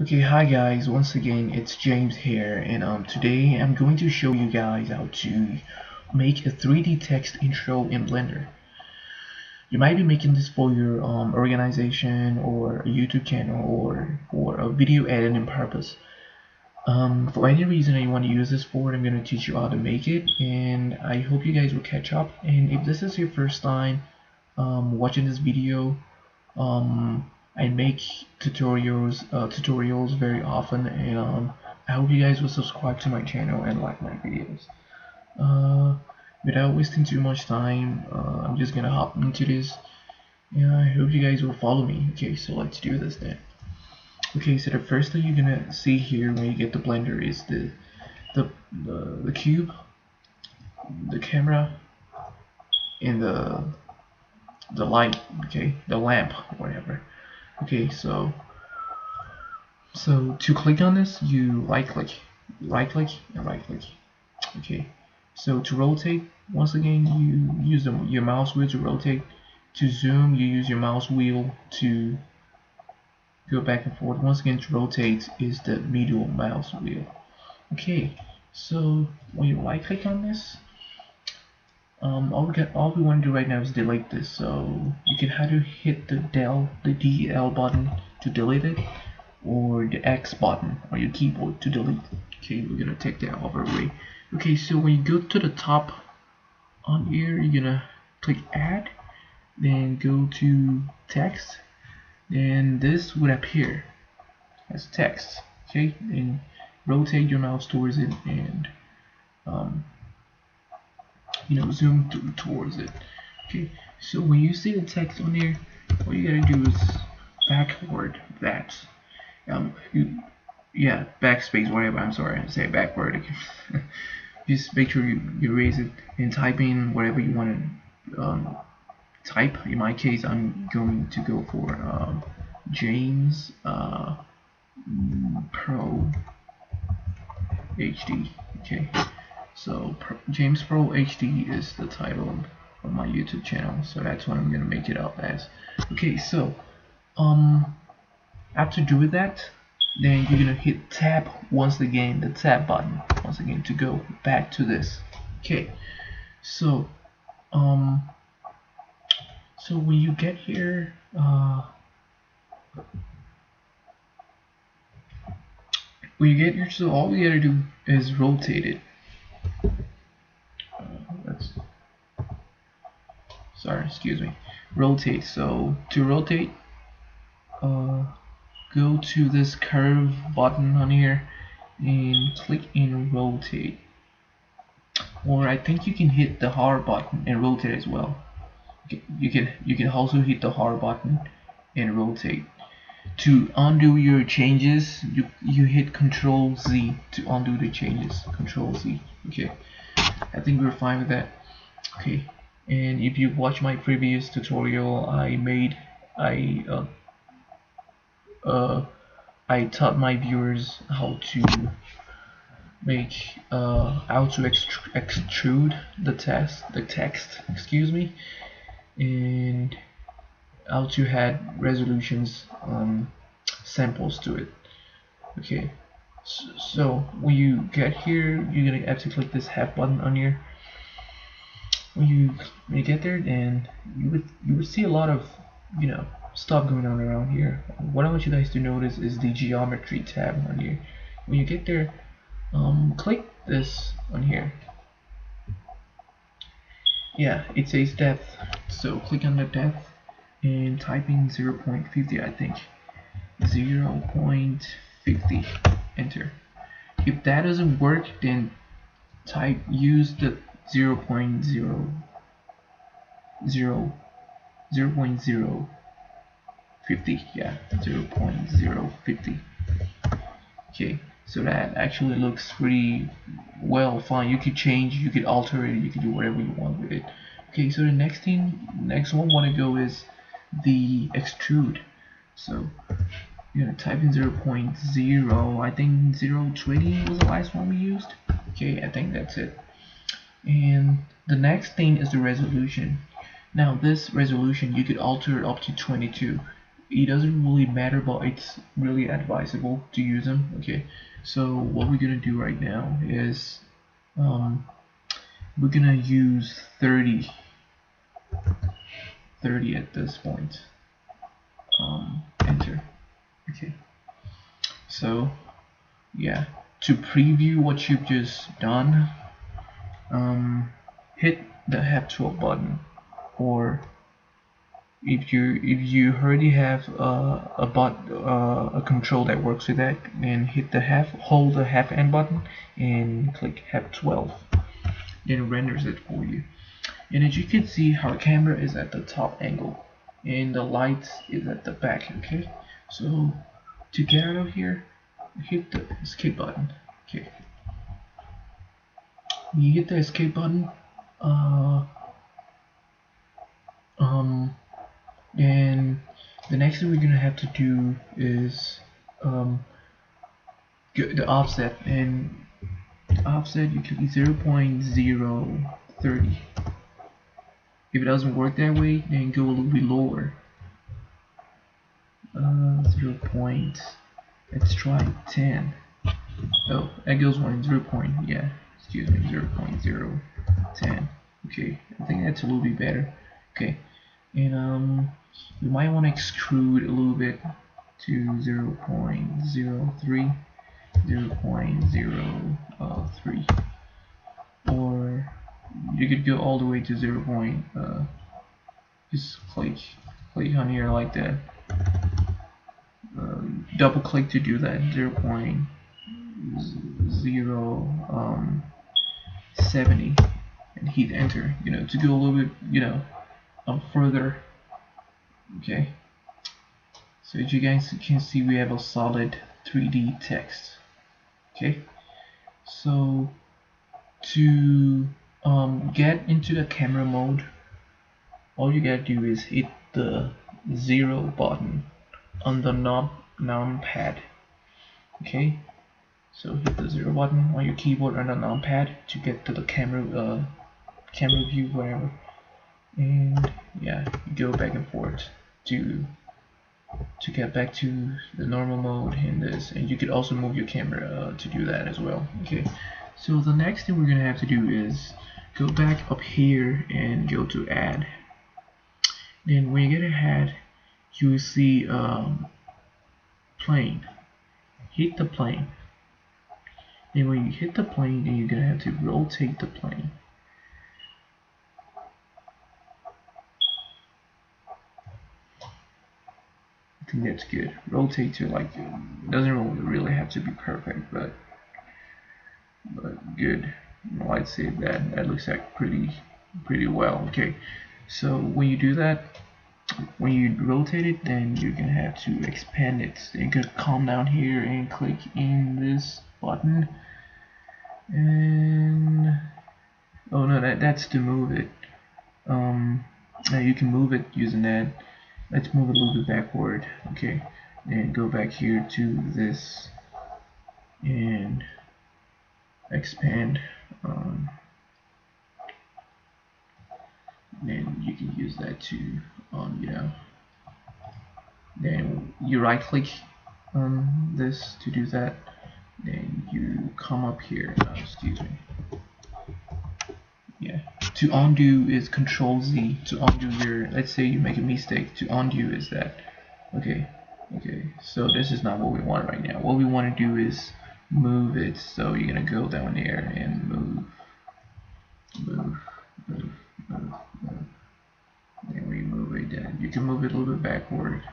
Okay, hi guys, once again it's James here, and today I'm going to show you guys how to make a 3D text intro in Blender. You might be making this for your organization or a YouTube channel or for a video editing purpose. For any reason that you want to use this for, I'm going to teach you how to make it, and I hope you guys will catch up. And if this is your first time watching this video, I make tutorials very often, and I hope you guys will subscribe to my channel and like my videos. Uh, Without wasting too much time, I'm just gonna hop into this. Yeah, I hope you guys will follow me. Okay, so let's do this then. Okay, so the first thing you're gonna see here when you get the Blender is the cube, the camera, and the light. Okay, the lamp, whatever. Okay, so to click on this, you right click, and right click. Okay. So to rotate, once again, you use your mouse wheel to rotate. To zoom, you use your mouse wheel to go back and forth. Once again, to rotate is the middle mouse wheel. Okay. So when you right click on this, all we want to do right now is delete this. So you can either hit the DL button to delete it, or the X button on your keyboard to delete. Okay, we're gonna take that off our way. Okay, so when you go to the top on here, you're gonna click add, then go to text, then this would appear as text. Okay, then rotate your mouse towards it and um, zoom towards it. Okay, so when you see the text on here, all you gotta do is backward that. Yeah, backspace, whatever. I'm sorry, I say backward. Just make sure you raise it and type in whatever you want to type. In my case, I'm going to go for James Pro HD. Okay, so James Pro HD is the title of my YouTube channel, so that's what I'm gonna make it up as. Okay, so after doing that, then you're gonna hit tab once again, the tab button once again to go back to this. Okay, so um so when you get here, so all we gotta do is rotate it. That's Sorry, excuse me. Rotate. So to rotate, go to this curve button on here and click in rotate. Or I think you can hit the hard button and rotate as well. You can also hit the hard button and rotate. To undo your changes, you hit Control Z to undo the changes. Control Z. Okay, I think we're fine with that. Okay, and if you watch my previous tutorial, I taught my viewers how to extrude the text, excuse me, and how to add resolutions samples to it. Okay, so when you get here, you're gonna have to click this half button on here. When you get there, then you would see a lot of stuff going on around here. What I want you guys to notice is the geometry tab on here. When you get there, click this on here. Yeah, it says depth, so click on the depth and type in 0.50. I think 0.50, enter. If that doesn't work, then use the 0.0 0.050. Yeah, 0.050. Okay, so that actually looks pretty well fine. You could change, you could alter it, you could do whatever you want with it. Okay, so the next one want to go is the extrude. So you're gonna type in 0.0. I think 0.20 was the last one we used. Okay, I think that's it. And the next thing is the resolution. Now this resolution you could alter up to 22. it doesn't really matter, but it's really advisable to use them. Okay, so what we're gonna do right now is we're gonna use 30 at this point. Enter. Okay, so yeah, to preview what you've just done, hit the F12 button, or if you already have a control that works with that, then hold the F button and click F12. Then it renders it for you. And as you can see, our camera is at the top angle and the light is at the back. Okay, so to get out of here, hit the escape button. Okay, when you hit the escape button, and the next thing we're gonna have to do is get the offset, and the offset you click 0.030. If it doesn't work that way, then go a little bit lower. 0. Let's try 10. Oh, that goes one. 0. Yeah, excuse me, 0.010. Okay, I think that's a little bit better. Okay, and you might want to extrude a little bit to 0.03, 0.03, or you could go all the way to 0. Just click on here like that. Double click to do that. 0.070 and hit enter. To go a little bit, further. Okay. So as you guys can see, we have a solid 3D text. Okay. So to get into the camera mode, all you gotta do is hit the 0 button on the numpad. Okay, so hit the 0 button on your keyboard on the numpad to get to the camera view, whatever, and yeah, you go back and forth to get back to the normal mode in this, and you could also move your camera to do that as well. Okay, so the next thing we're gonna have to do is go back up here and go to add. Then when you get ahead, you will see plane. Hit the plane. Then when you hit the plane, then you're gonna have to rotate the plane. I think that's good. Rotate to like, it doesn't really have to be perfect, but good. I'd say that looks like pretty well. Okay, so when you do that, when you rotate it, then you're gonna have to expand it. So you can come down here and click in this button, and oh no, that's to move it. You can move it using that. Let's move it a little bit backward. Okay, and go back here to this and expand. Then you can use that to then you right click on this to do that, then you come up here, excuse me, yeah, to undo is Control Z to undo your, let's say you make a mistake, to undo is that. Okay, so this is not what we want right now. What we want to do is move it, so you're gonna go down there and move. Then we move it down. You can move it a little bit backward.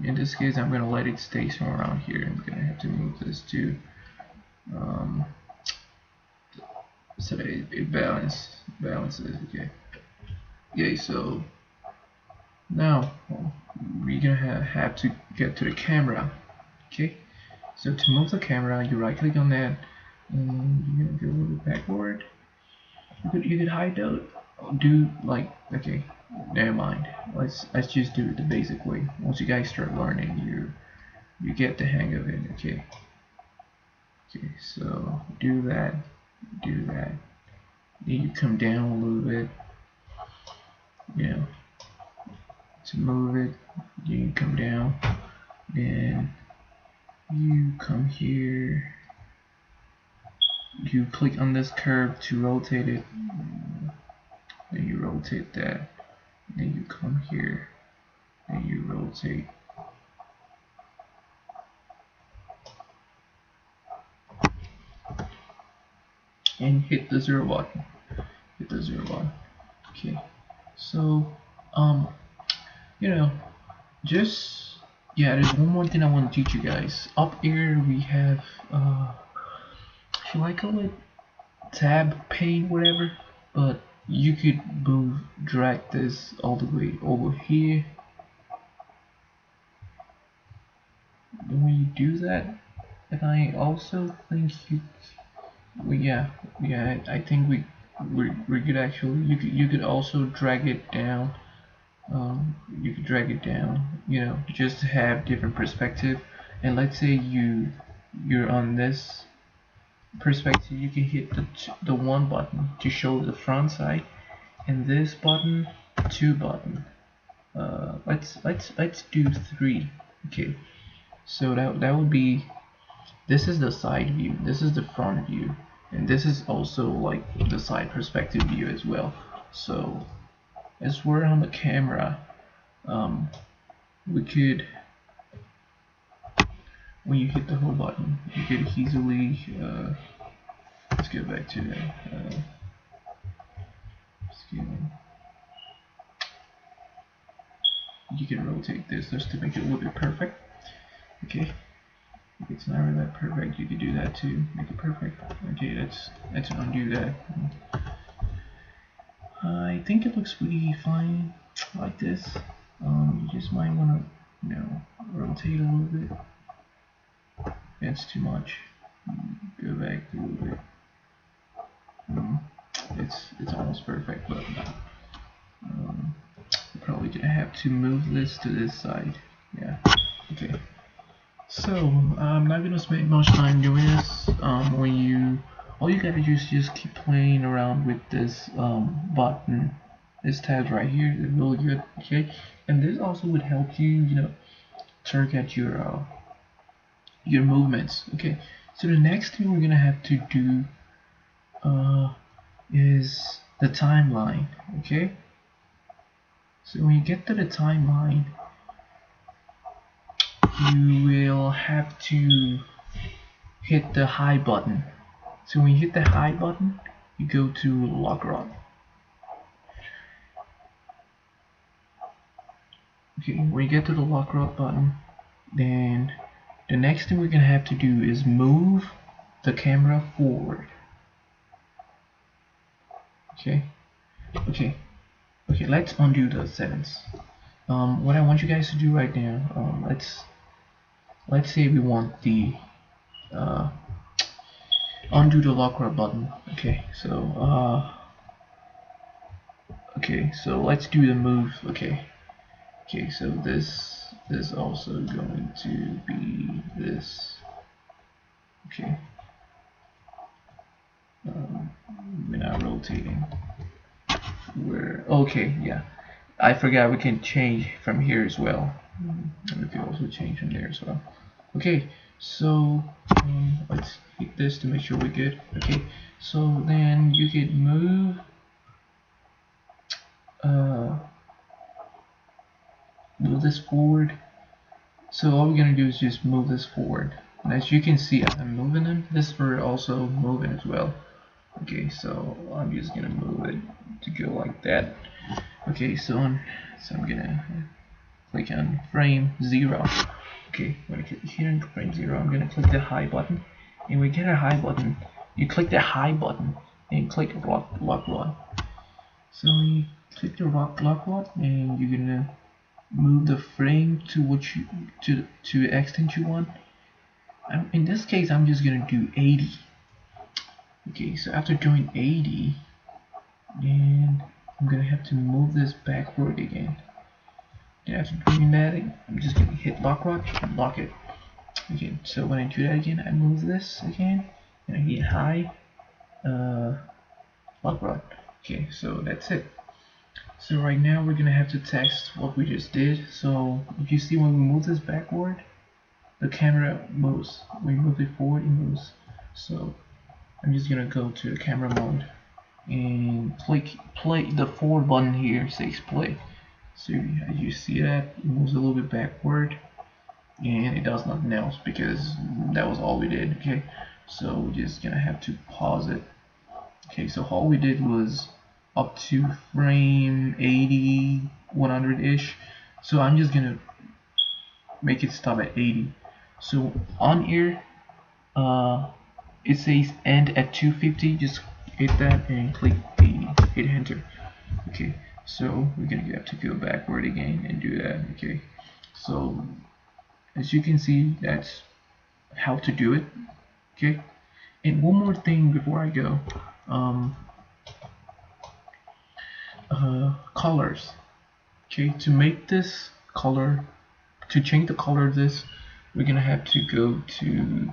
In this case, I'm gonna let it stay somewhere around here. I'm gonna have to move this to so it balances. Okay, so now we're gonna have to get to the camera. Okay, so to move the camera, you right click on that, and you're gonna go a little bit backward. You could hide those. Do like, okay, never mind. Let's just do it the basic way. Once you guys start learning, you get the hang of it. Okay, so do that. Then you come down a little bit, to move it, you come down, then you come here, you click on this curve to rotate it, then you rotate that, then you come here, then you rotate. And hit the 0 button. Hit the 0 button. Okay. So, you know, just yeah, there's one more thing I want to teach you guys. Up here we have should I call it tab pane, whatever, but you could move, drag this all the way over here. And when you do that, and I also think you, well, yeah, I think we're good actually. You could also drag it down. You could drag it down, you know, just to have different perspective. And let's say you're on this perspective, you can hit the 1 button to show the front side, and this button 2 button. Let's do 3. Okay, so that would be, this is the side view, this is the front view, and this is also like the side perspective view as well. So as we're on the camera, we could, when you hit the home button, you could easily let's get back to that. You can rotate this just to make it a little bit perfect. Okay, if it's not really that perfect, you could do that too, make it perfect. Okay, let's undo that. I think it looks pretty fine like this. You just might want to, you know, rotate a little bit. That's too much. Go back a little bit. It's almost perfect, but we're probably gonna have to move this to this side. Yeah. Okay. So I'm not gonna spend much time doing this. When you, all you gotta do is just keep playing around with this button, this tab right here. It's really good. Okay, and this also would help you, you know, target your movements. Okay, so the next thing we're gonna have to do is the timeline. Okay, so when you get to the timeline, you will have to hit the high button. So when you hit the high button, you go to lock rod. Okay, when you get to the lock rod button, then the next thing we're gonna have to do is move the camera forward. Okay, let's undo the settings. What I want you guys to do right now, let's say we want the undo the lock rod button. Okay, so let's do the move. Okay, so this is also going to be this. Okay, we're not rotating. We're okay. Yeah, I forgot we can change from here as well. And we can also change from there as well. Okay, so let's hit this to make sure we're good. Okay, so then you could move move this forward. So all we're gonna do is just move this forward, and as you can see, I'm moving them. This we're also moving as well. Okay, so I'm just gonna move it to go like that. Okay, so I'm gonna click on frame 0. Okay, when I click here in frame 0, I'm gonna click the high button, and we get a high button. You click the high button and click lock rod. So you click the lock rod, and you're gonna move the frame to what you to the extent you want. In this case, I'm just gonna do 80. Okay, so after doing 80, then I'm gonna have to move this backward again. And after doing that, I'm just gonna hit lock rod and lock it. Okay, so when I do that again, I move this again, and I hit high lock rod. Okay, so that's it. So right now we're gonna have to text what we just did. So if you see when we move this backward, the camera moves. We move it forward, it moves. So I'm just gonna go to the camera mode and click play. The forward button here says play. So as you see that, it moves a little bit backward and it does nothing else because that was all we did. Okay, so we're just gonna have to pause it. Okay, so all we did was up to frame 80, 100-ish. So I'm just gonna make it stop at 80. So on here, it says end at 250. Just hit that and click 80. Hit enter. Okay, so we're gonna have to go backward again and do that. Okay, so as you can see, that's how to do it. Okay, and one more thing before I go. Colors. Okay, to make this color, to change the color of this, we're gonna have to go to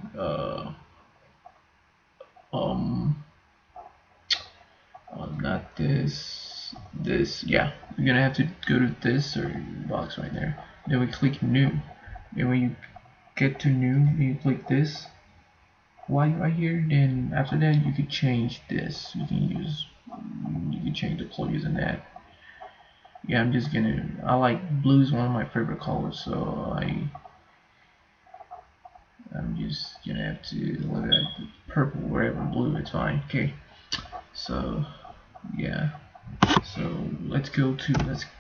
not this, yeah, we're gonna have to go to this or box right there. Then we click new, and when you get to new, you click this white right here. Then after that, you could change this. You can change the color using that. Yeah, I like blue is one of my favorite colors, so I'm just gonna have to look at purple, wherever, blue, it's fine. Okay, so yeah, so let's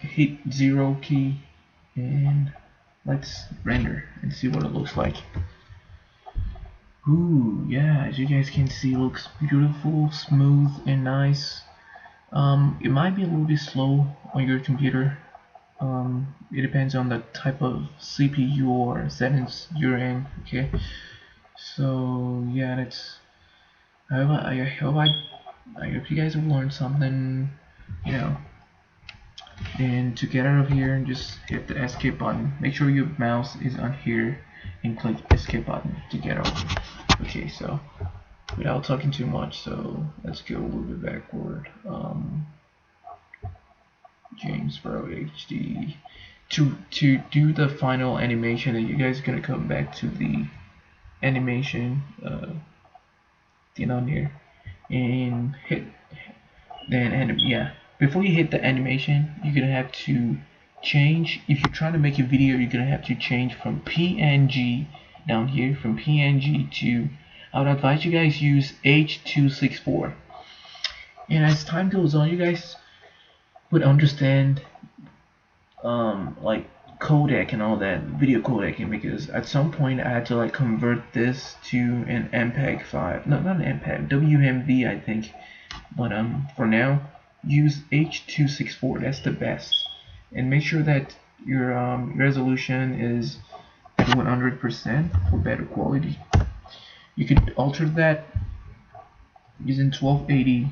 hit 0 key and let's render and see what it looks like. Ooh, yeah, as you guys can see, it looks beautiful, smooth, and nice. It might be a little bit slow on your computer. It depends on the type of CPU or settings you're in. Okay, so yeah, I hope you guys have learned something, you know. And to get out of here, just hit the escape button. Make sure your mouse is on here and click escape button to get out. Okay, so without talking too much, so let's go a little bit backward. James Bro HD. To do the final animation, and you guys are gonna come back to the animation thing on here and hit yeah, before you hit the animation, you're gonna have to change. If you're trying to make a video, you're gonna have to change from PNG down here, from PNG to, I would advise you guys use H.264. And as time goes on, you guys would understand like codec and all that, video codec, because at some point I had to like convert this to an MPEG 5, no, not an MPEG, WMV I think, but for now use H.264. That's the best, and make sure that your resolution is at 100% for better quality. You could alter that using 1280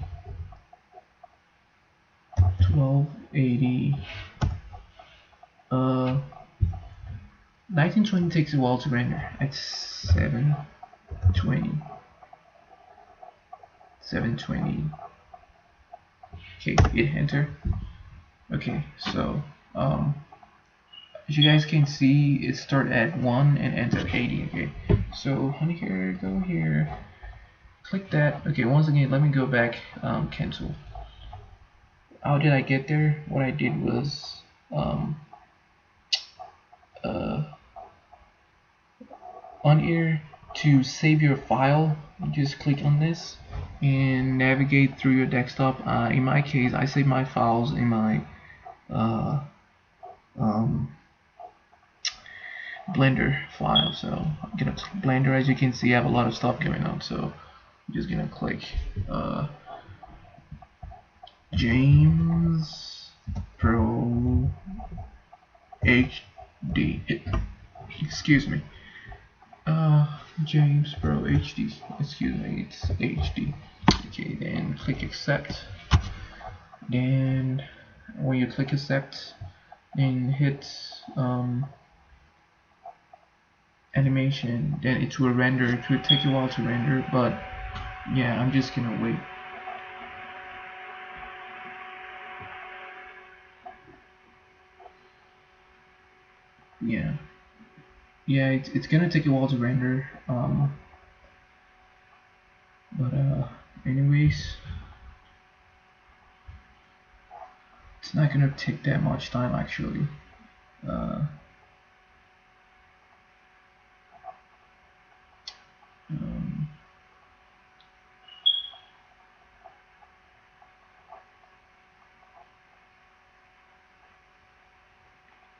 1920 takes a while to render at 720. Okay, hit enter. Okay, so as you guys can see, it start at 1 and ends at 80. Okay, so on here, go here, click that. Okay, once again, let me go back, cancel. How did I get there? What I did was on here, to save your file, you just click on this and navigate through your desktop. In my case, I save my files in my Blender file. So I'm gonna click Blender. As you can see, I have a lot of stuff going on, so I'm just gonna click James Pro HD. Excuse me. James Pro HD. Excuse me, it's HD. Okay, then click accept. Then when you click accept, then hit animation, then it will render. It will take a while to render, but yeah, I'm just gonna wait. Yeah, yeah, it's gonna take a while to render. But anyways, it's not gonna take that much time actually. Uh, um,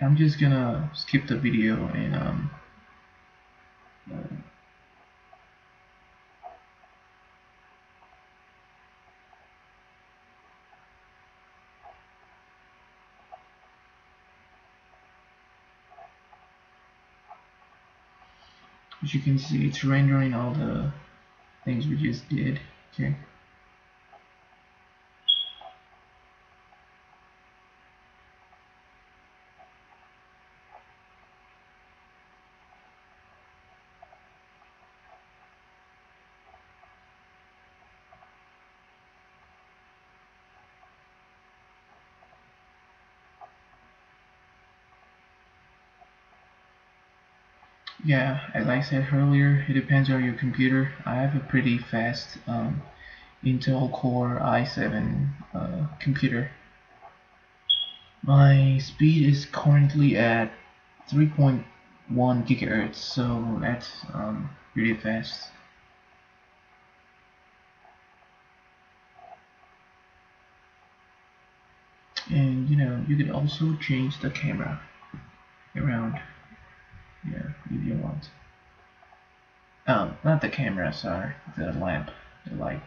I'm just gonna skip the video and uh, as you can see, it's rendering all the things we just did. Okay. Yeah, as I said earlier, it depends on your computer. I have a pretty fast Intel Core i7 computer. My speed is currently at 3.1 gigahertz, so that's really fast. And you know, you can also change the camera around, yeah, if you want. Not the camera, sorry, the lamp, the light.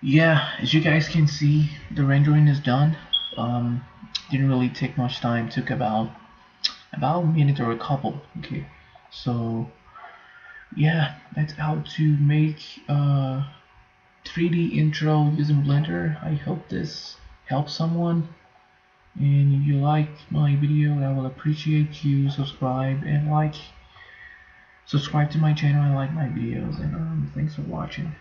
Yeah, as you guys can see, the rendering is done. Didn't really take much time. Took about a minute or a couple. Okay, so yeah, that's how to make 3D intro using Blender. I hope this helps someone. And if you like my video, I will appreciate you subscribe and like. Subscribe to my channel and like my videos. And thanks for watching.